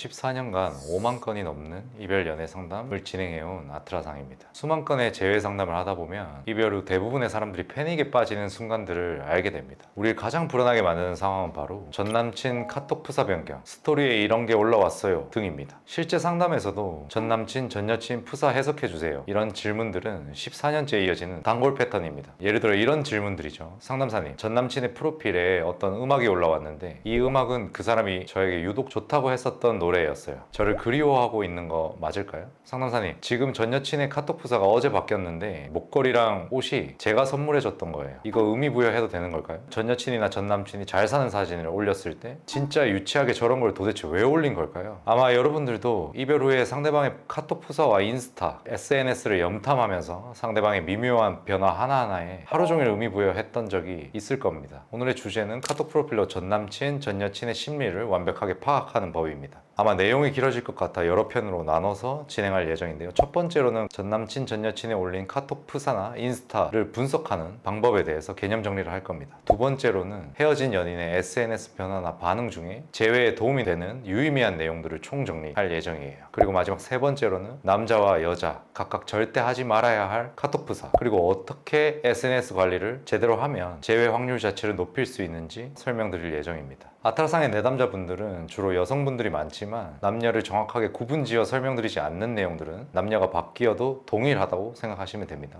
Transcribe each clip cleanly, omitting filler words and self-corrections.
14년간 5만 건이 넘는 이별 연애 상담을 진행해온 아트라상입니다. 수만 건의 재회 상담을 하다 보면 이별 후 대부분의 사람들이 패닉에 빠지는 순간들을 알게 됩니다. 우리를 가장 불안하게 만드는 상황은 바로 전남친 카톡 프사 변경, 스토리에 이런 게 올라왔어요 등입니다. 실제 상담에서도 전남친, 전여친 프사 해석해주세요 이런 질문들은 14년째 이어지는 단골 패턴입니다. 예를 들어 이런 질문들이죠. 상담사님, 전남친의 프로필에 어떤 음악이 올라왔는데 이 음악은 그 사람이 저에게 유독 좋다고 했었던 노래였어요. 저를 그리워하고 있는 거 맞을까요? 상담사님, 지금 전 여친의 카톡 프사가 어제 바뀌었는데 목걸이랑 옷이 제가 선물해줬던 거예요. 이거 의미 부여해도 되는 걸까요? 전 여친이나 전 남친이 잘 사는 사진을 올렸을 때 진짜 유치하게 저런 걸 도대체 왜 올린 걸까요? 아마 여러분들도 이별 후에 상대방의 카톡 프사와 인스타, SNS를 염탐하면서 상대방의 미묘한 변화 하나하나에 하루 종일 의미 부여했던 적이 있을 겁니다. 오늘의 주제는 카톡 프로필로 전 남친, 전 여친의 심리를 완벽하게 파악하는 법입니다. 아마 내용이 길어질 것 같아 여러 편으로 나눠서 진행할 예정인데요. 첫 번째로는 전 남친, 전 여친이 올린 카톡 프사나 인스타를 분석하는 방법에 대해서 개념 정리를 할 겁니다. 두 번째로는 헤어진 연인의 SNS 변화나 반응 중에 재회에 도움이 되는 유의미한 내용들을 총정리할 예정이에요. 그리고 마지막 세 번째로는 남자와 여자 각각 절대 하지 말아야 할 카톡 프사, 그리고 어떻게 SNS 관리를 제대로 하면 재회 확률 자체를 높일 수 있는지 설명드릴 예정입니다. 아트라상의 내담자분들은 주로 여성분들이 많지만 남녀를 정확하게 구분지어 설명드리지 않는 내용들은 남녀가 바뀌어도 동일하다고 생각하시면 됩니다.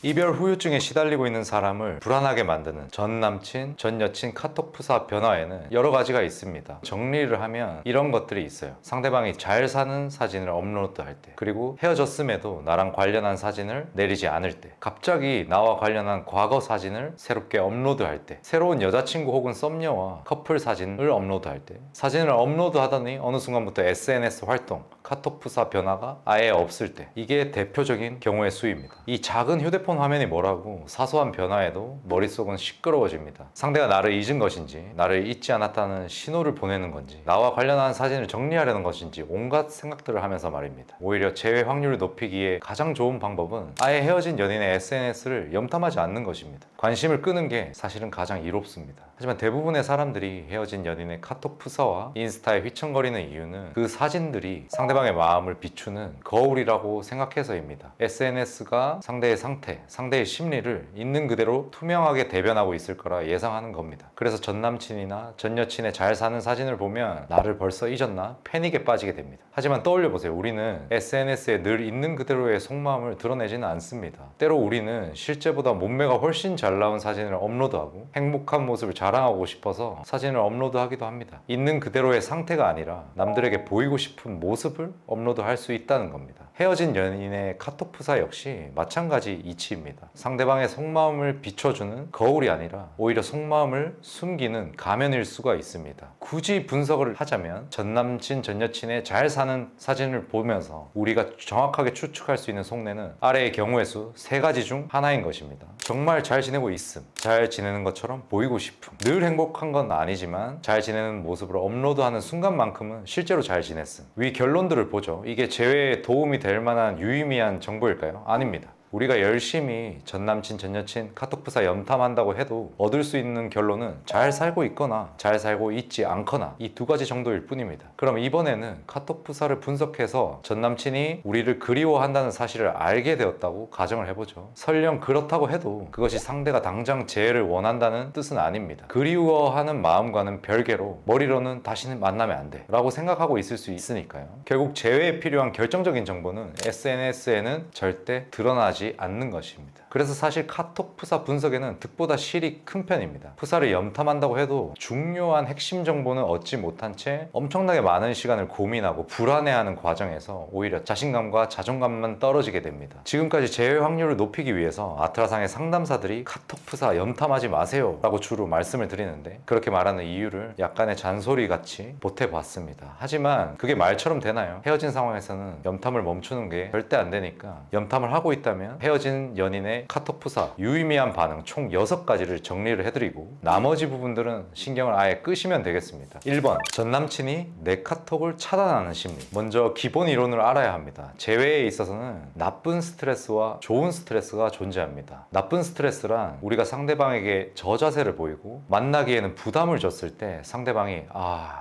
이별 후유증에 시달리고 있는 사람을 불안하게 만드는 전 남친, 전 여친 카톡 프사 변화에는 여러 가지가 있습니다. 정리를 하면 이런 것들이 있어요. 상대방이 잘 사는 사진을 업로드할 때, 그리고 헤어졌음에도 나랑 관련한 사진을 내리지 않을 때, 갑자기 나와 관련한 과거 사진을 새롭게 업로드할 때, 새로운 여자친구 혹은 썸녀와 커플 사진을 업로드할 때, 사진을 업로드하더니 어느 순간부터 SNS 활동, 카톡 프사 변화가 아예 없을 때, 이게 대표적인 경우의 수입니다. 이 작은 휴대폰 화면이 뭐라고 사소한 변화에도 머릿속은 시끄러워집니다. 상대가 나를 잊은 것인지, 나를 잊지 않았다는 신호를 보내는 건지, 나와 관련한 사진을 정리하려는 것인지 온갖 생각들을 하면서 말입니다. 오히려 재회 확률을 높이기에 가장 좋은 방법은 아예 헤어진 연인의 SNS를 염탐하지 않는 것입니다. 관심을 끄는 게 사실은 가장 이롭습니다. 하지만 대부분의 사람들이 헤어진 연인의 카톡 프사와 인스타에 휘청거리는 이유는 그 사진들이 상대방의 마음을 비추는 거울이라고 생각해서입니다. SNS가 상대의 상태, 상대의 심리를 있는 그대로 투명하게 대변하고 있을 거라 예상하는 겁니다. 그래서 전 남친이나 전 여친의 잘 사는 사진을 보면 나를 벌써 잊었나 패닉에 빠지게 됩니다. 하지만 떠올려 보세요. 우리는 SNS에 늘 있는 그대로의 속마음을 드러내지는 않습니다. 때로 우리는 실제보다 몸매가 훨씬 잘 나온 사진을 업로드하고 행복한 모습을 자랑하고 싶어서 사진을 업로드하기도 합니다. 있는 그대로의 상태가 아니라 남들에게 보이고 싶은 모습을 업로드할 수 있다는 겁니다. 헤어진 연인의 카톡 프사 역시 마찬가지 이치입니다. 상대방의 속마음을 비춰주는 거울이 아니라 오히려 속마음을 숨기는 가면일 수가 있습니다. 굳이 분석을 하자면 전 남친, 전 여친의 잘 사는 사진을 보면서 우리가 정확하게 추측할 수 있는 속내는 아래의 경우의 수 3가지 중 하나인 것입니다. 정말 잘 지내고 있음, 잘 지내는 것처럼 보이고 싶음, 늘 행복한 건 아니지만 잘 지내는 모습을 업로드하는 순간만큼은 실제로 잘 지냈음. 위 결론들을 보죠. 이게 재회에 도움이 될 만한 유의미한 정보일까요? 아닙니다. 우리가 열심히 전 남친, 전 여친 카톡 프사 염탐한다고 해도 얻을 수 있는 결론은 잘 살고 있거나 잘 살고 있지 않거나 이 2가지 정도일 뿐입니다. 그럼 이번에는 카톡 프사를 분석해서 전 남친이 우리를 그리워한다는 사실을 알게 되었다고 가정을 해보죠. 설령 그렇다고 해도 그것이 상대가 당장 재회를 원한다는 뜻은 아닙니다. 그리워하는 마음과는 별개로 머리로는 다시는 만나면 안 돼 라고 생각하고 있을 수 있으니까요. 결국 재회에 필요한 결정적인 정보는 SNS에는 절대 드러나지 않는 것입니다. 그래서 사실 카톡 프사 분석에는 득보다 실이 큰 편입니다. 프사를 염탐한다고 해도 중요한 핵심 정보는 얻지 못한 채 엄청나게 많은 시간을 고민하고 불안해하는 과정에서 오히려 자신감과 자존감만 떨어지게 됩니다. 지금까지 재회 확률을 높이기 위해서 아트라상의 상담사들이 카톡 프사 염탐하지 마세요 라고 주로 말씀을 드리는데, 그렇게 말하는 이유를 약간의 잔소리 같이 보태봤습니다. 하지만 그게 말처럼 되나요? 헤어진 상황에서는 염탐을 멈추는 게 절대 안 되니까 염탐을 하고 있다면 하면 헤어진 연인의 카톡 프사 유의미한 반응 총 6가지를 정리를 해드리고 나머지 부분들은 신경을 아예 끄시면 되겠습니다. 1번, 전 남친이 내 카톡을 차단하는 심리. 먼저 기본 이론을 알아야 합니다. 재회에 있어서는 나쁜 스트레스와 좋은 스트레스가 존재합니다. 나쁜 스트레스란 우리가 상대방에게 저자세를 보이고 만나기에는 부담을 줬을 때 상대방이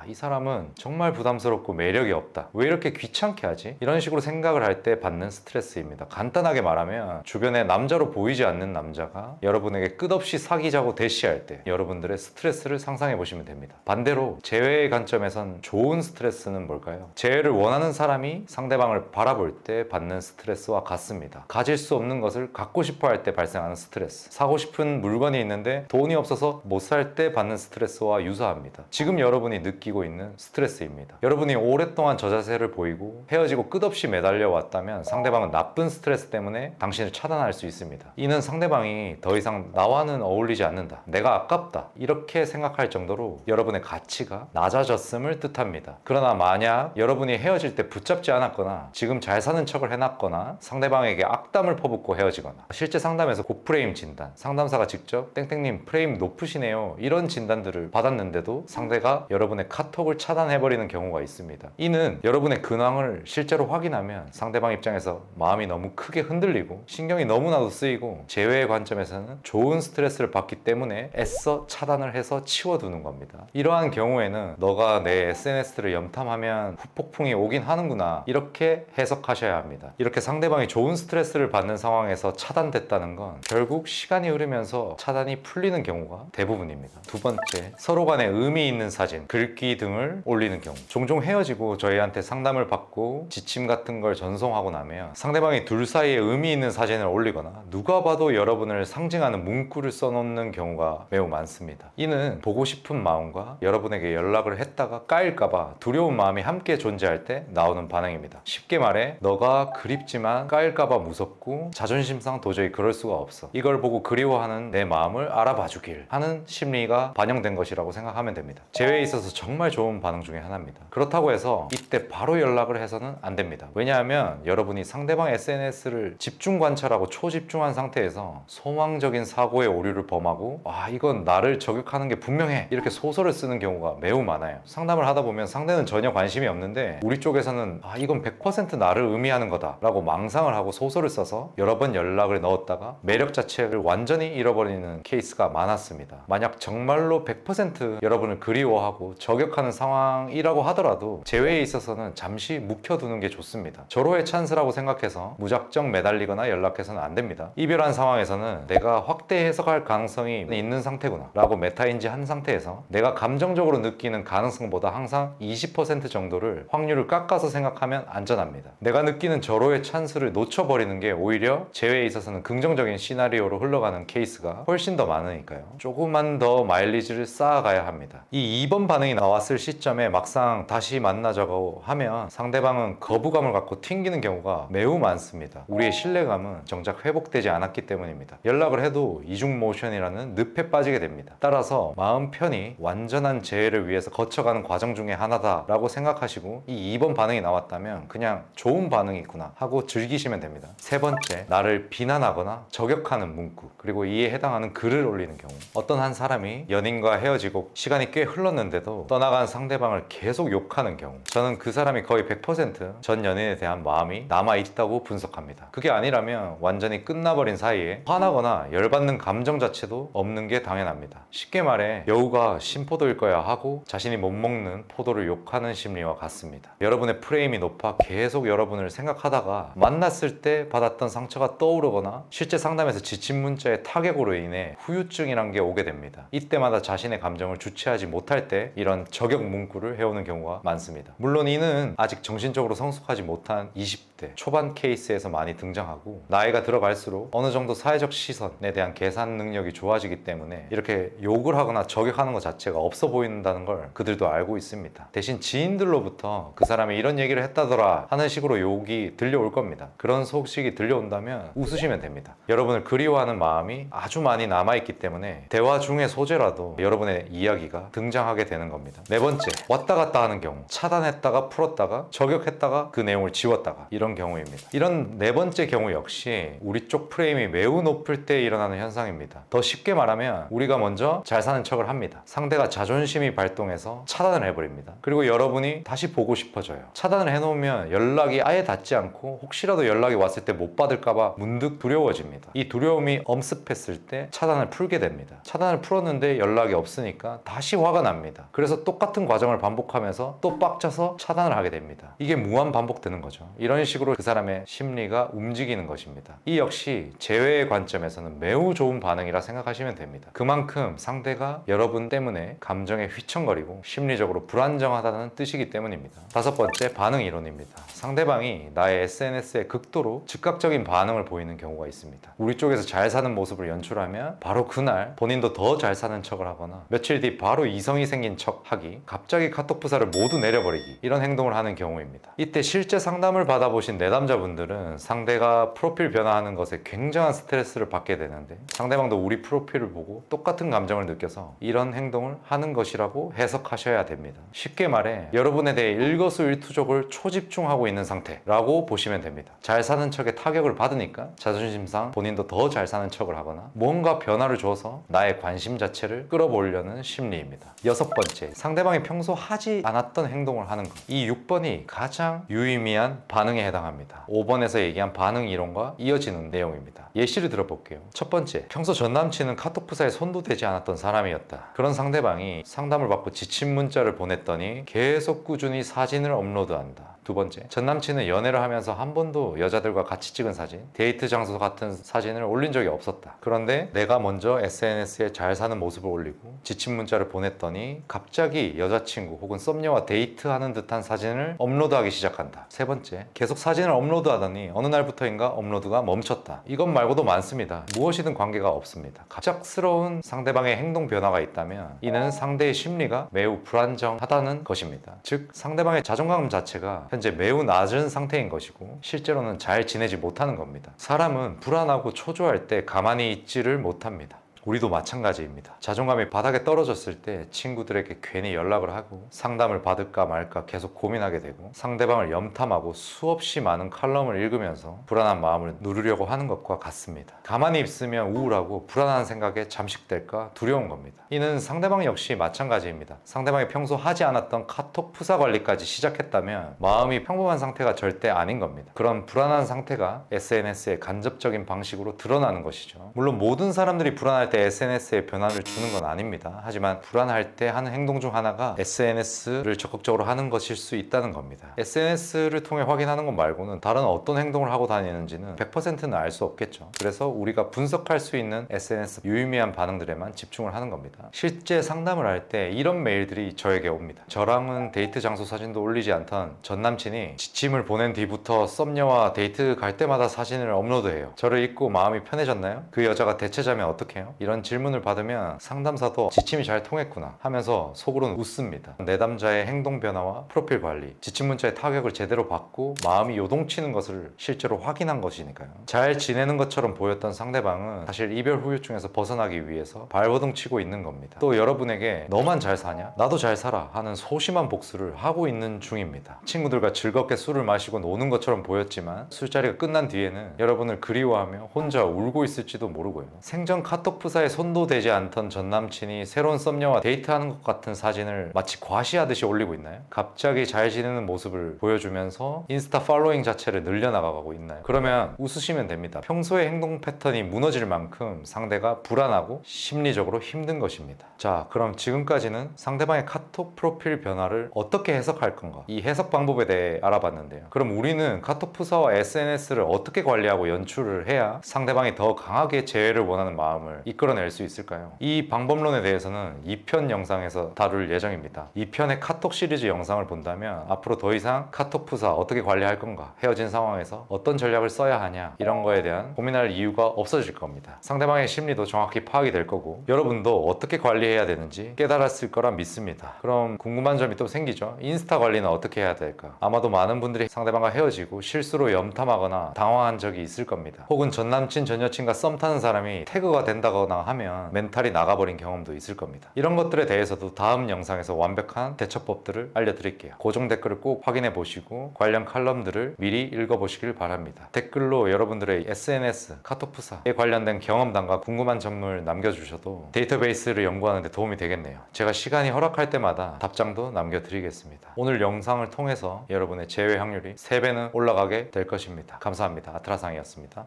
이 사람은 정말 부담스럽고 매력이 없다, 왜 이렇게 귀찮게 하지? 이런 식으로 생각을 할 때 받는 스트레스입니다. 간단하게 말하면 주변에 남자로 보이지 않는 남자가 여러분에게 끝없이 사귀자고 대시할 때 여러분들의 스트레스를 상상해 보시면 됩니다. 반대로 재회의 관점에선 좋은 스트레스는 뭘까요? 재회를 원하는 사람이 상대방을 바라볼 때 받는 스트레스와 같습니다. 가질 수 없는 것을 갖고 싶어 할 때 발생하는 스트레스, 사고 싶은 물건이 있는데 돈이 없어서 못 살 때 받는 스트레스와 유사합니다. 지금 여러분이 느끼고 있는 스트레스입니다. 여러분이 오랫동안 저자세를 보이고 헤어지고 끝없이 매달려 왔다면 상대방은 나쁜 스트레스 때문에 당신을 차단할 수 있습니다. 이는 상대방이 더 이상 나와는 어울리지 않는다, 내가 아깝다, 이렇게 생각할 정도로 여러분의 가치가 낮아졌음을 뜻합니다. 그러나 만약 여러분이 헤어질 때 붙잡지 않았거나 지금 잘 사는 척을 해놨거나 상대방에게 악담을 퍼붓고 헤어지거나 실제 상담에서 고프레임 진단, 상담사가 직접 땡땡님 프레임 높으시네요, 이런 진단들을 받았는데도 상대가 여러분의 카톡을 차단해버리는 경우가 있습니다. 이는 여러분의 근황을 실제로 확인하면 상대방 입장에서 마음이 너무 크게 흔들리고 신경이 너무나도 쓰이고 재회의 관점에서는 좋은 스트레스를 받기 때문에 애써 차단을 해서 치워두는 겁니다. 이러한 경우에는 너가 내 SNS를 염탐하면 후폭풍이 오긴 하는구나, 이렇게 해석하셔야 합니다. 이렇게 상대방이 좋은 스트레스를 받는 상황에서 차단됐다는 건 결국 시간이 흐르면서 차단이 풀리는 경우가 대부분입니다. 두 번째, 서로 간에 의미 있는 사진, 글귀 등을 올리는 경우. 종종 헤어지고 저희한테 상담을 받고 지침 같은 걸 전송하고 나면 상대방이 둘 사이에 의미 있는 사진을 올리거나 누가 봐도 여러분을 상징하는 문구를 써놓는 경우가 매우 많습니다. 이는 보고 싶은 마음과 여러분에게 연락을 했다가 까일까봐 두려운 마음이 함께 존재할 때 나오는 반응입니다. 쉽게 말해 너가 그립지만 까일까봐 무섭고 자존심상 도저히 그럴 수가 없어, 이걸 보고 그리워하는 내 마음을 알아봐 주길 하는 심리가 반영된 것이라고 생각하면 됩니다. 재회에 있어서 정말 좋은 반응 중에 하나입니다. 그렇다고 해서 이때 바로 연락을 해서는 안 됩니다. 왜냐하면 여러분이 상대방 SNS를 집중 관찰하고 초집중한 상태에서 소망적인 사고의 오류를 범하고 이건 나를 저격하는 게 분명해, 이렇게 소설을 쓰는 경우가 매우 많아요. 상담을 하다 보면 상대는 전혀 관심이 없는데 우리 쪽에서는 이건 100% 나를 의미하는 거다 라고 망상을 하고 소설을 써서 여러 번 연락을 넣었다가 매력 자체를 완전히 잃어버리는 케이스가 많았습니다. 만약 정말로 100% 여러분을 그리워하고 저격하는 상황이라고 하더라도 재회에 있어서는 잠시 묵혀두는 게 좋습니다. 절호의 찬스라고 생각해서 무작정 매달리거나 연락해서는 안 됩니다. 이별한 상황에서는 내가 확대 해석할 가능성이 있는 상태구나 라고 메타인지한 상태에서 내가 감정적으로 느끼는 가능성보다 항상 20% 정도를 확률을 깎아서 생각하면 안전합니다. 내가 느끼는 절호의 찬스를 놓쳐버리는 게 오히려 재회에 있어서는 긍정적인 시나리오로 흘러가는 케이스가 훨씬 더 많으니까요. 조금만 더 마일리지를 쌓아가야 합니다. 이 2번 반응이 나왔을 시점에 막상 다시 만나자고 하면 상대방은 거부감을 갖고 튕기는 경우가 매우 많습니다. 우리의 신뢰감은 정작 회복되지 않았기 때문입니다. 연락을 해도 이중 모션이라는 늪에 빠지게 됩니다. 따라서 마음 편히 완전한 재회를 위해서 거쳐가는 과정 중에 하나다라고 생각하시고 이 2번 반응이 나왔다면 그냥 좋은 반응이구나 하고 즐기시면 됩니다. 세 번째, 나를 비난하거나 저격하는 문구, 그리고 이에 해당하는 글을 올리는 경우. 어떤 한 사람이 연인과 헤어지고 시간이 꽤 흘렀는데도 떠나간 상대방을 계속 욕하는 경우, 저는 그 사람이 거의 100% 전 연인에 대한 마음이 남아있다고 분석합니다. 그게 아니라면 완전히 끝나버린 사이에 화나거나 열받는 감정 자체도 없는 게 당연합니다. 쉽게 말해 여우가 신포도일 거야 하고 자신이 못 먹는 포도를 욕하는 심리와 같습니다. 여러분의 프레임이 높아 계속 여러분을 생각하다가 만났을 때 받았던 상처가 떠오르거나 실제 상담에서 지침 문자의 타격으로 인해 후유증이란 게 오게 됩니다. 이때마다 자신의 감정을 주체하지 못할 때 이런 저격 문구를 해오는 경우가 많습니다. 물론 이는 아직 정신적으로 성숙하지 못한 20대 초반 케이스에서 많이 등장하고 나이가 들어갈수록 어느 정도 사회적 시선에 대한 계산 능력이 좋아지기 때문에 이렇게 욕을 하거나 저격하는 것 자체가 없어 보인다는 걸 그들도 알고 있습니다. 대신 지인들로부터 그 사람이 이런 얘기를 했다더라 하는 식으로 욕이 들려올 겁니다. 그런 소식이 들려온다면 웃으시면 됩니다. 여러분을 그리워하는 마음이 아주 많이 남아있기 때문에 대화 중의 소재라도 여러분의 이야기가 등장하게 되는 겁니다. 네 번째, 왔다 갔다 하는 경우. 차단했다가 풀었다가 저격했다가 그 내용을 지웠다가 이런 경우입니다. 이런 네 번째 경우 역시 우리 쪽 프레임이 매우 높을 때 일어나는 현상입니다. 더 쉽게 말하면 우리가 먼저 잘 사는 척을 합니다. 상대가 자존심이 발동해서 차단을 해버립니다. 그리고 여러분이 다시 보고 싶어져요. 차단을 해놓으면 연락이 아예 닿지 않고 혹시라도 연락이 왔을 때 못 받을까봐 문득 두려워집니다. 이 두려움이 엄습했을 때 차단을 풀게 됩니다. 차단을 풀었는데 연락이 없으니까 다시 화가 납니다. 그래서 똑같은 과정을 반복하면서 또 빡쳐서 차단을 하게 됩니다. 이게 무한 반복되는 거죠. 이런 식으로 그 사람의 심리가 움직이는 것입니다. 이 역시 재회의 관점에서는 매우 좋은 반응이라 생각하시면 됩니다. 그만큼 상대가 여러분 때문에 감정에 휘청거리고 심리적으로 불안정하다는 뜻이기 때문입니다. 다섯 번째, 반응 이론입니다. 상대방이 나의 SNS에 극도로 즉각적인 반응을 보이는 경우가 있습니다. 우리 쪽에서 잘 사는 모습을 연출하면 바로 그날 본인도 더 잘 사는 척을 하거나 며칠 뒤 바로 이성이 생긴 척 하기, 갑자기 카톡 부사를 모두 내려버리기, 이런 행동을 하는 경우입니다. 이때 실제 상담을 받아보신 내담자분들은 상대가 프로필 변화하는 것에 굉장한 스트레스를 받게 되는데 상대방도 우리 프로필을 보고 똑같은 감정을 느껴서 이런 행동을 하는 것이라고 해석하셔야 됩니다. 쉽게 말해 여러분에 대해 일거수일투족을 초집중하고 있는 상태라고 보시면 됩니다. 잘 사는 척에 타격을 받으니까 자존심상 본인도 더 잘 사는 척을 하거나 뭔가 변화를 줘서 나의 관심 자체를 끌어보려는 심리입니다. 여섯 번째, 상대방이 평소 하지 않았던 행동을 하는 것. 이 6번이 가장 유의미한 반응에 해당합니다. 5번에서 얘기한 반응 이론과 이어지는 내용입니다. 예시를 들어볼게요. 첫 번째, 평소 전 남친은 카톡 부사에 손도 대지 않았던 사람이었다. 그런 상대방이 상담을 받고 지침 문자를 보냈더니 계속 꾸준히 사진을 업로드한다. 두 번째, 전 남친은 연애를 하면서 한 번도 여자들과 같이 찍은 사진, 데이트 장소 같은 사진을 올린 적이 없었다. 그런데 내가 먼저 SNS에 잘 사는 모습을 올리고 지침 문자를 보냈더니 갑자기 여자친구 혹은 썸녀와 데이트하는 듯한 사진을 업로드하기 시작한다. 세 번째, 계속 사진을 업로드하더니 어느 날부터인가 업로드가 멈췄다. 이것 말고도 많습니다. 무엇이든 관계가 없습니다. 갑작스러운 상대방의 행동 변화가 있다면 이는 상대의 심리가 매우 불안정하다는 것입니다. 즉, 상대방의 자존감 자체가 현재 매우 낮은 상태인 것이고 실제로는 잘 지내지 못하는 겁니다. 사람은 불안하고 초조할 때 가만히 있지를 못합니다. 우리도 마찬가지입니다. 자존감이 바닥에 떨어졌을 때 친구들에게 괜히 연락을 하고 상담을 받을까 말까 계속 고민하게 되고 상대방을 염탐하고 수없이 많은 칼럼을 읽으면서 불안한 마음을 누르려고 하는 것과 같습니다. 가만히 있으면 우울하고 불안한 생각에 잠식될까 두려운 겁니다. 이는 상대방 역시 마찬가지입니다. 상대방이 평소 하지 않았던 카톡 푸사 관리까지 시작했다면 마음이 평범한 상태가 절대 아닌 겁니다. 그런 불안한 상태가 SNS의 간접적인 방식으로 드러나는 것이죠. 물론 모든 사람들이 불안할 때 SNS에 변화를 주는 건 아닙니다. 하지만 불안할 때 하는 행동 중 하나가 SNS를 적극적으로 하는 것일 수 있다는 겁니다. SNS를 통해 확인하는 것 말고는 다른 어떤 행동을 하고 다니는지는 100%는 알 수 없겠죠. 그래서 우리가 분석할 수 있는 SNS 유의미한 반응들에만 집중을 하는 겁니다. 실제 상담을 할 때 이런 메일들이 저에게 옵니다. 저랑은 데이트 장소 사진도 올리지 않던 전 남친이 지침을 보낸 뒤부터 썸녀와 데이트 갈 때마다 사진을 업로드해요. 저를 잊고 마음이 편해졌나요? 그 여자가 대체자면 어떡해요? 이런 질문을 받으면 상담사도 지침이 잘 통했구나 하면서 속으로는 웃습니다. 내담자의 행동 변화와 프로필 관리, 지침 문자의 타격을 제대로 받고 마음이 요동치는 것을 실제로 확인한 것이니까요. 잘 지내는 것처럼 보였던 상대방은 사실 이별 후유증에서 벗어나기 위해서 발버둥 치고 있는 겁니다. 또 여러분에게 너만 잘 사냐? 나도 잘 살아 하는 소심한 복수를 하고 있는 중입니다. 친구들과 즐겁게 술을 마시고 노는 것처럼 보였지만 술자리가 끝난 뒤에는 여러분을 그리워하며 혼자 울고 있을지도 모르고요. 생전 카톡 푸사에 손도 대지 않던 전 남친이 새로운 썸녀와 데이트하는 것 같은 사진을 마치 과시하듯이 올리고 있나요? 갑자기 잘 지내는 모습을 보여주면서 인스타 팔로잉 자체를 늘려나가고 있나요? 그러면 웃으시면 됩니다. 평소의 행동 패턴이 무너질 만큼 상대가 불안하고 심리적으로 힘든 것입니다. 자, 그럼 지금까지는 상대방의 카톡 프로필 변화를 어떻게 해석할 건가? 이 해석 방법에 대해 알아봤는데요. 그럼 우리는 카톡 푸사와 SNS를 어떻게 관리하고 연출을 해야 상대방이 더 강하게 재회를 원하는 마음을 이끌어낼 수 있을까요? 이 방법론에 대해서는 2편 영상에서 다룰 예정입니다. 2편의 카톡 시리즈 영상을 본다면 앞으로 더 이상 카톡 푸사 어떻게 관리할 건가, 헤어진 상황에서 어떤 전략을 써야 하냐, 이런 거에 대한 고민할 이유가 없어질 겁니다. 상대방의 심리도 정확히 파악이 될 거고 여러분도 어떻게 관리해야 되는지 깨달았을 거라 믿습니다. 그럼 궁금한 점이 또 생기죠. 인스타 관리는 어떻게 해야 될까? 아마도 많은 분들이 상대방과 헤어지고 실수로 염탐하거나 당황한 적이 있을 겁니다. 혹은 전 남친 전 여친과 썸 타는 사람이 태그가 된다거나 하거나 하면 멘탈이 나가버린 경험도 있을 겁니다. 이런 것들에 대해서도 다음 영상에서 완벽한 대처법들을 알려드릴게요. 고정 댓글을 꼭 확인해 보시고 관련 칼럼들을 미리 읽어보시길 바랍니다. 댓글로 여러분들의 SNS, 카톡프사에 관련된 경험담과 궁금한 점을 남겨주셔도 데이터베이스를 연구하는 데 도움이 되겠네요. 제가 시간이 허락할 때마다 답장도 남겨드리겠습니다. 오늘 영상을 통해서 여러분의 제외 확률이 3배는 올라가게 될 것입니다. 감사합니다. 아트라상이었습니다.